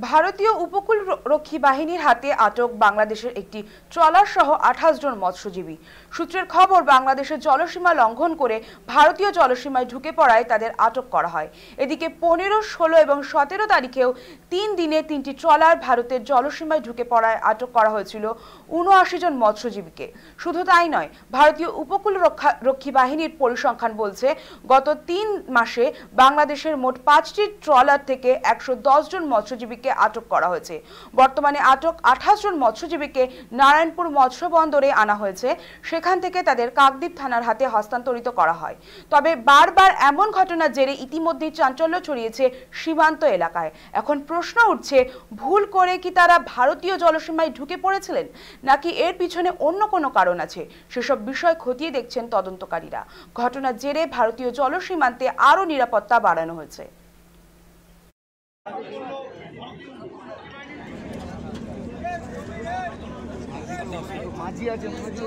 ভারতীয় উপকূল রক্ষী বাহিনীর হাতে আটক বাংলাদেশের একটি ট্রলার সহ 28 জন মৎস্যজীবী। সূত্রের খবর, বাংলাদেশের জলসীমা লঙ্ঘন করে ভারতীয় জলসীমায় ঢুকে পড়ায় তাদের আটক করা হয়। এদিকে 15, 16 এবং 17 তারিখেও 3 দিনে 3টি ট্রলার ভারতের জলসীমায় ঢুকে পড়ায় আটক করা হয়েছিল 79 জন মৎস্যজীবীকে। শুধু তাই নয়, ভারতীয় উপকূল রক্ষী বাহিনীর পরিসংখ্যান বলছে গত 3 মাসে বাংলাদেশের মোট 5টি ট্রলার থেকে 110 জন মৎস্যজীবীকে আটক করা হয়েছে। বর্তমানে আটক 28 জন মৎস্যজীবীকে নারায়ণপুর মৎস্য বন্দরে আনা হয়েছে। সেখান থেকে তাদের কাকদ্বীপ থানার হাতে হস্তান্তরিত করা হয়। তবে বারবার এমন ঘটনার জেরে ইতিমধ্যেই চাঞ্চল্য ছড়িয়েছে সীমান্ত এলাকায়। এখন প্রশ্ন উঠছে, ভুল করে কি তারা ভারতীয় জলসীমায় ঢুকে পড়েছিলেন, নাকি এর পিছনে অন্য কোনো কারণ আছে? সেসব বিষয় খতিয়ে দেখছেন তদন্তকারীরা। ঘটনার জেরে ভারতীয় জলসীমান্তে আরও নিরাপত্তা বাড়ানো হয়েছে। মাঝি আছে, মাঝি